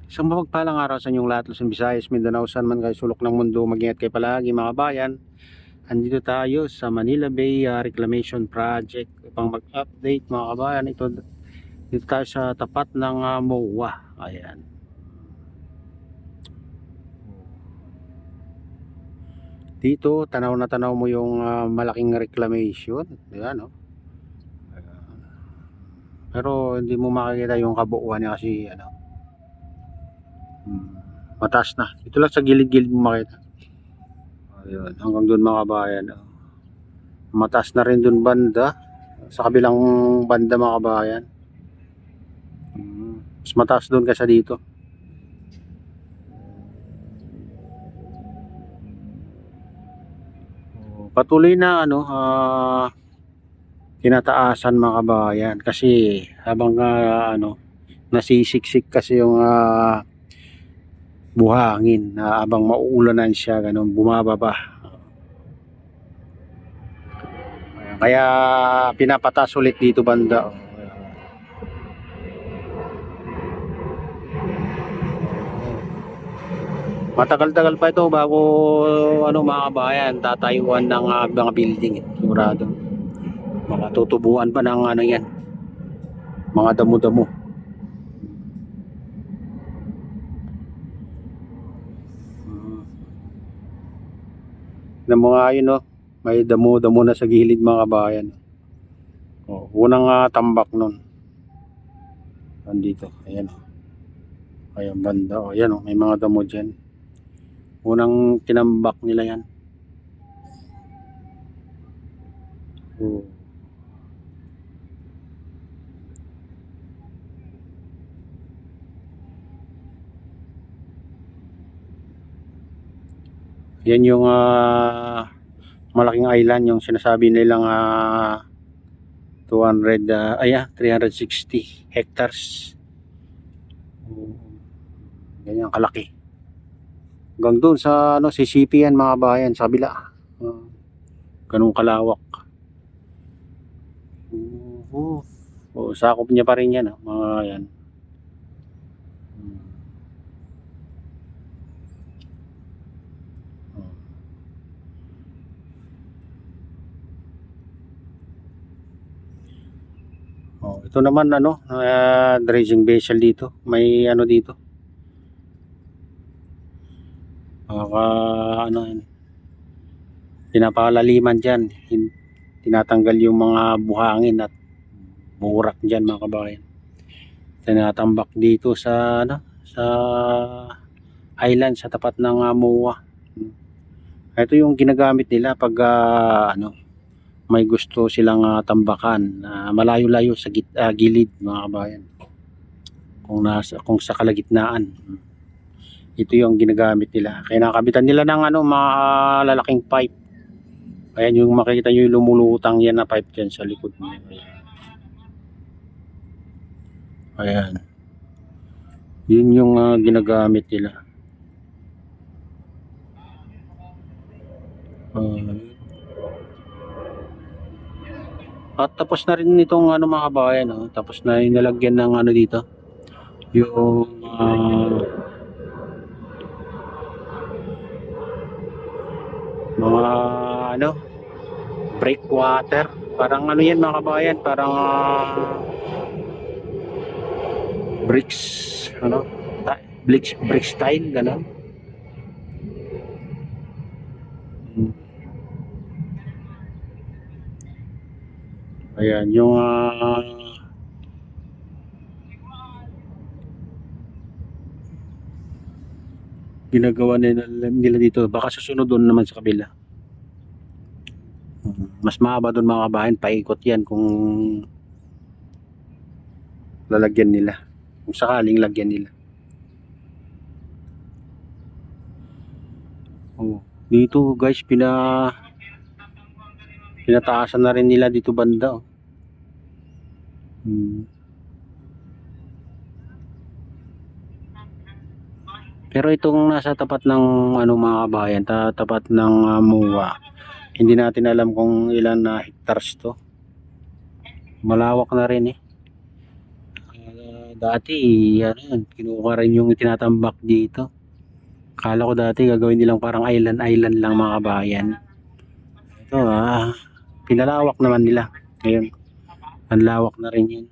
Isang mapagpalang araw sa inyong lahat, Luzon, Visayas, Mindanao, saan man kayo sulok ng mundo. Mag-ingat kayo palagi mga kabayan. Andito tayo sa Manila Bay Reclamation Project upang mag-update mga kabayan. Dito tayo sa tapat ng MOA. Ayan. Dito, tanaw na tanaw mo yung malaking reclamation. Ayan, no? Pero hindi mo makikita yung kabuuan niya kasi mataas na. Ito lang sa gilid-gilid mo makita. Ayun, hanggang doon mga kabayan. Mataas na rin doon banda. Sa kabilang banda mga kabayan. Mas mataas doon kaysa dito. Patuloy na tinataasan mga kabayan kasi habang nasisiksik kasi yung buhangin na habang mauulanan siya ganun bumababa. Kaya pinapatas ulit dito banda. Matagal-tagal pa ito bago mga kabayan tatayuan ng mga building sigurado. Mga tutubuan pa ng yan. Mga damo-damo. Na mga yun may damo-damo na sa gilid mga kabayan. Unang tambak nun. Nandito, ayan. Ayan banda, ayan may mga damo dyan. Unang tinambak nila yan. Yan yung malaking island yung sinasabi nilang 360 hectares. Ganyan kalaki. Hanggang doon sa CCP yan mga bayan sa kabila. Ganun kalawak. Sakop niya pa rin yan mga yan. Ito naman dredging vessel dito. May dito. Pinapalaliman diyan. Tinatanggal yung mga buhangin at burak diyan mga kabayan. Tinatambak dito sa sa island sa tapat ng MOA. Ito yung ginagamit nila pag may gusto silang tambakan malayo-layo sa gilid mga kabayan. Kung sa kalagitnaan. Ito yung ginagamit nila. Kaya nakabitan nila ng mga lalaking pipe. Ayan yung makikita nyo yung lumulutang yan na pipe dyan sa likod niya. Ayan. Yun yung ginagamit nila. At tapos na rin itong mga kabayan. Tapos na yung nalagyan ng dito. Yung mga breakwater. Parang yan mga kabayan. Parang bricks. Brick style. Gano'n. Ayan, yung ginagawa nila dito. Baka susunod doon naman sa kabila. Mas mahaba doon mga kabayan. Paikot yan kung lalagyan nila. Kung sakaling lagyan nila. Dito guys, pinataasan na rin nila dito banda. Pero itong nasa tapat ng mga kabayan, tapat ng MOA, hindi natin alam kung ilan na hectares to. Malawak na rin Dati, ano yun, kinuha rin yung tinatambak dito. Kala ko dati gagawin nilang parang island lang mga kabayan. Ito pinalawak naman nila. Ngayon, ang lawak na rin yun.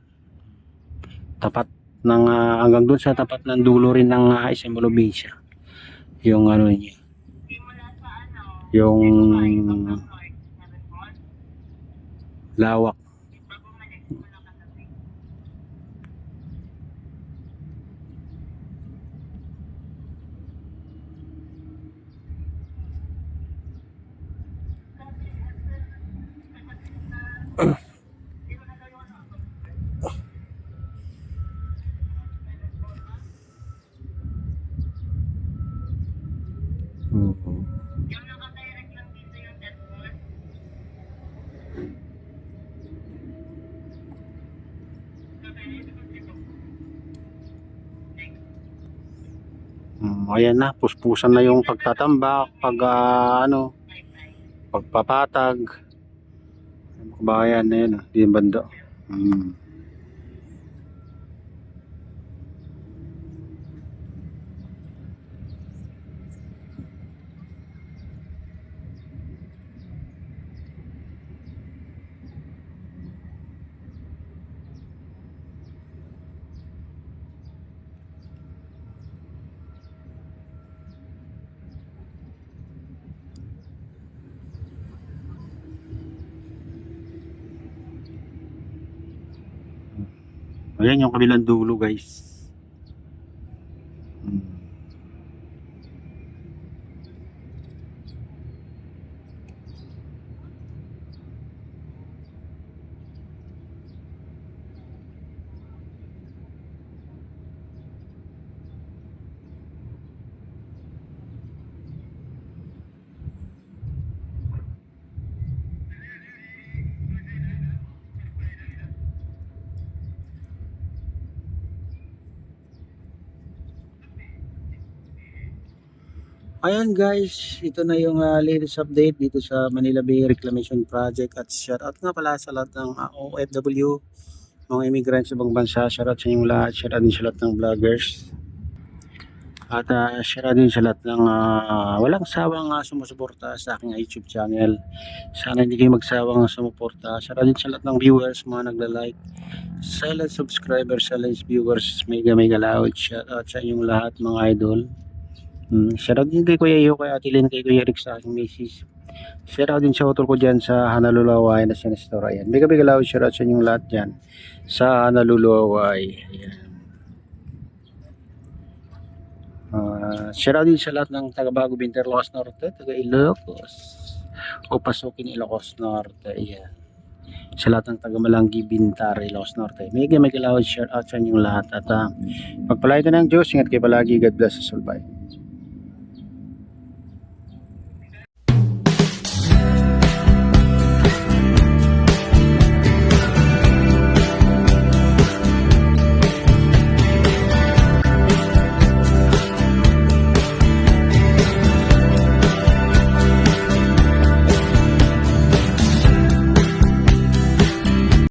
Tapat ng, hanggang dun sa tapat ng dulo rin ng Isabela. Yung ano niya. Yung lawak. Ayan na, puspusan na yung pagtatambak, pagpapatag. Kabayan na yun, di yung banda. Ayan yung kabilang dulo, guys. Ayan guys, ito na yung latest update dito sa Manila Bay Reclamation Project at shoutout nga pala sa lahat ng OFW, mga immigrants sa ibang bansa, shoutout sa inyong lahat, shoutout din sa lahat ng vloggers at shoutout din sa lahat ng walang sawang sumusuporta sa aking YouTube channel. Sana hindi kayo magsawang sumuporta. Shoutout din sa lahat ng viewers, mga nagla-like, silent subscribers, silent viewers, mega loud, shoutout sa inyong lahat mga idol. Shoutout din kay Kuya Iyo, kay Ate Lynn, kay Kuya Rick sa aking misis. Shoutout din sa utol ko dyan sa Hanalulaway na sinestor. Ayan. Mega lawad, shoutout sa inyong lahat dyan sa Hanalulaway. Ayan. Shoutout din sa lahat ng taga Bago Binter, Ilocos Norte, taga Ilocos o Pasukin Ilocos Norte. Ayan. Sa lahat ng taga Malanggi Bintar, Ilocos Norte. Mega lawad, shoutout sa inyong lahat. At pagpalain ng Diyos, ingat kayo palagi. God bless us all. Bye.